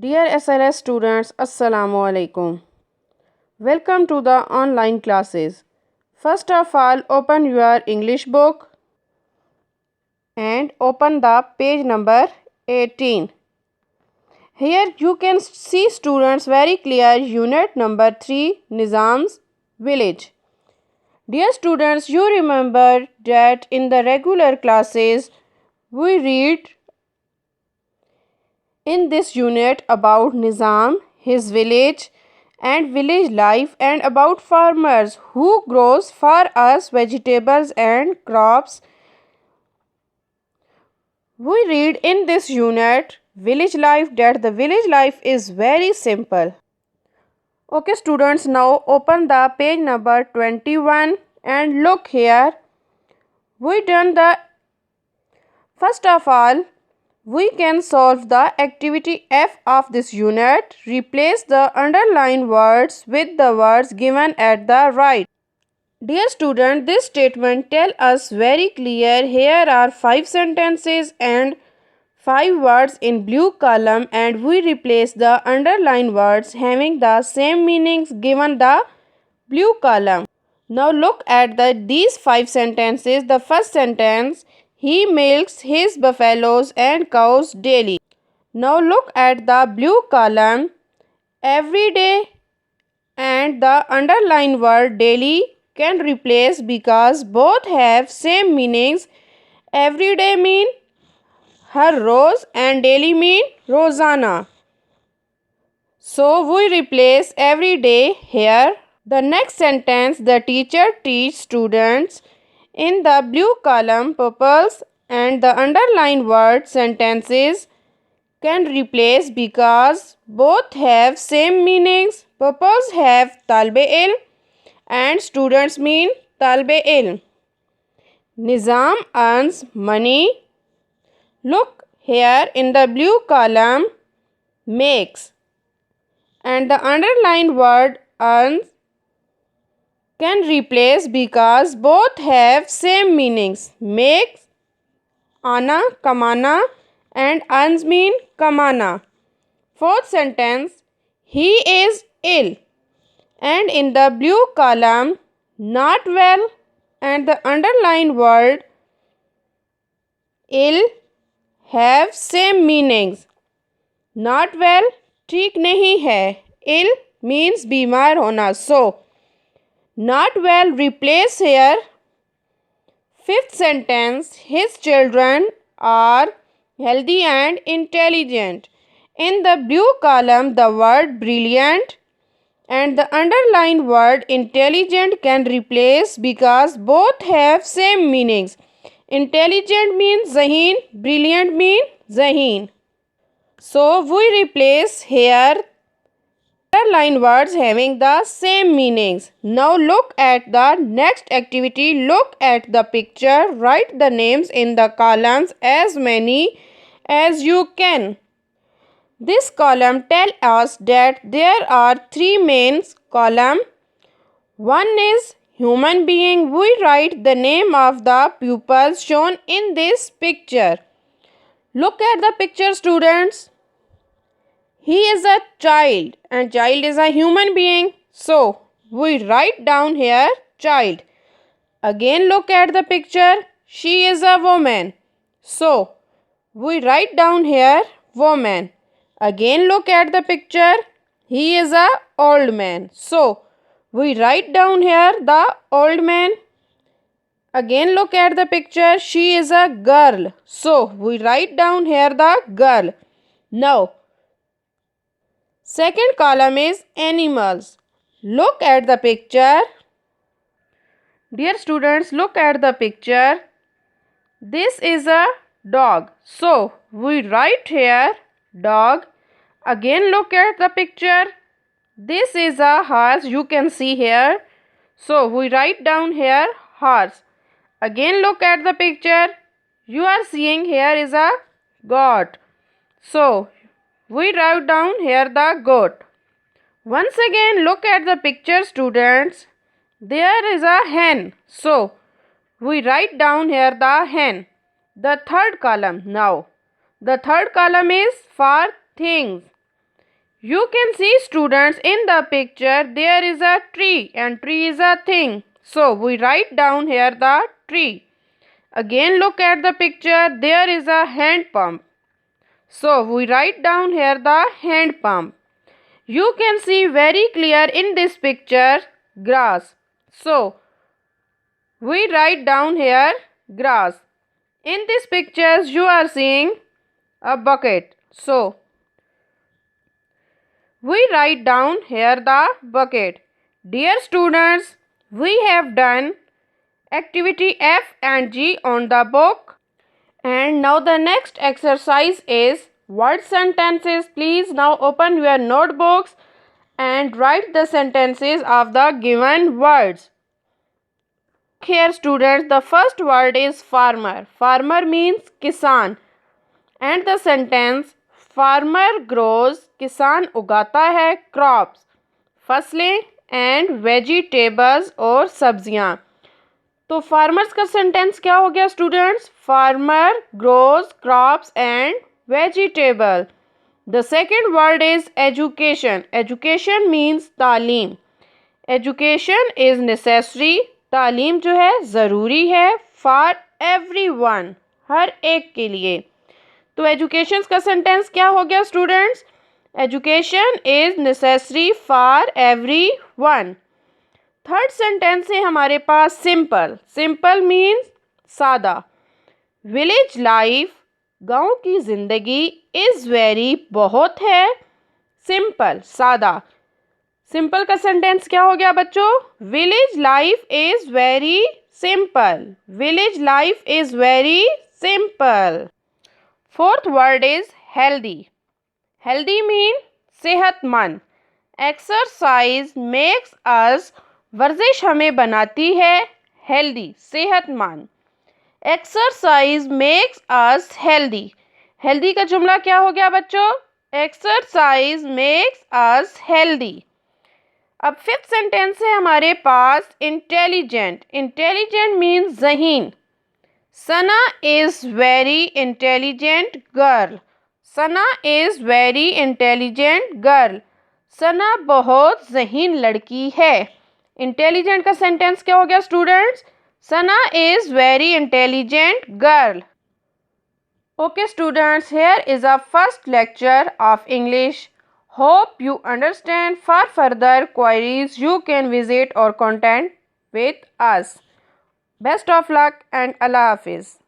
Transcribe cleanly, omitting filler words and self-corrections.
Dear SLS students, Assalamu alaikum. Welcome to the online classes. First of all, open your English book and open the page number 18. Here you can see students very clear unit number 3 Nizam's village. Dear students, you remember that in the regular classes we read in this unit about Nizam, his village and village life, and about farmers who grows for us vegetables and crops. We read in this unit village life that the village life is very simple. Okay students, now open the page number 21 and look here. We done the first of all we can solve the activity F of this unit. Replace the underlined words with the words given at the right. Dear student, this statement tells us very clear. Here are 5 sentences and 5 words in blue column, and we replace the underlined words having the same meanings given the blue column. Now look at these 5 sentences. The first sentence, he milks his buffaloes and cows daily. Now look at the blue column, every day, and the underlined word daily can replace because both have same meanings. Every day mean har roz and daily mean rozana. So we replace every day here. The next sentence, the teacher teaches students in the blue column pupils, and the underlined word sentences can replace because both have same meanings. Pupils have talbe ilm and students mean talbe ilm. Nizam earns money. Look here in the blue column makes, and the underlined word earns can replace because both have same meanings. Makes ana kamana and earns mean kamana. Fourth sentence, he is ill, and in the blue column not well, and the underlined word ill have same meanings. Not well ठीक नहीं है. Ill means बीमार होना. So not well replace here. Fifth sentence, his children are healthy and intelligent. In the blue column the word brilliant and the underlined word intelligent can replace because both have same meanings. Intelligent means zaheen, brilliant means zaheen. So we replace here underline words having the same meanings. Now look at the next activity. Look at the picture. Write the names in the columns as many as you can. This column tells us that there are 3 main columns. One is human being. We write the name of the pupils shown in this picture. Look at the picture students. He is a child and child is a human being. So we write down here child. Again look at the picture. She is a woman. So we write down here woman. Again look at the picture. He is a old man. So we write down here the old man. Again look at the picture. She is a girl. So we write down here the girl. Now second column is animals. Look at the picture. Dear students, look at the picture. This is a dog. So we write here dog. Again look at the picture. This is a horse, you can see here. So we write down here horse. Again look at the picture. You are seeing here is a goat. So we write down here the goat. Once again look at the picture students. There is a hen. So we write down here the hen. The third column now. The third column is for things. You can see students in the picture there is a tree and tree is a thing. So we write down here the tree. Again look at the picture, there is a hand pump. So we write down here the hand pump. You can see very clear in this picture grass. So we write down here grass. In this pictures you are seeing a bucket. So we write down here the bucket. Dear students, we have done activity F and G on the book. And now the next exercise is word sentences. Please now open your notebooks and write the sentences of the given words. Here students, the first word is farmer. Farmer means kisan. And the sentence farmer grows, किसान उगाता है crops, फसलें and vegetables और सब्जियां. तो farmers का sentence क्या हो गया students? Farmer grows crops and vegetable. The second word is education. Education means तालीम. Education is necessary. तालीम जो है ज़रूरी है for everyone. हर एक के लिए. तो एजुकेशन का सेंटेंस क्या हो गया students? Education is necessary for every one. Third sentence है हमारे पास सिंपल. सिंपल मीन्स सादा. विलेज लाइफ गांव की जिंदगी इज वेरी बहुत है. सिंपल सादा. सिंपल का सेंटेंस क्या हो गया बच्चों? Village life is very simple. Village life is very simple. Fourth word is healthy. Healthy mean सेहतमंद. Exercise makes us, वर्जिश हमें बनाती है healthy, सेहतमंद. Exercise makes us healthy. Healthy का जुमला क्या हो गया बच्चों? Exercise makes us healthy. अब फिफ्थ सेंटेंस है हमारे पास intelligent. Intelligent means ज़हीन. Sana is very intelligent girl. Sana is very intelligent girl. Sana बहुत ज़हीन लड़की है. Intelligent का सेंटेंस क्या हो गया students? Sana is very intelligent girl. Okay students, here is our first lecture of English. Hope you understand. For further queries, you can visit or contact with us. Best of luck and Allah Hafiz.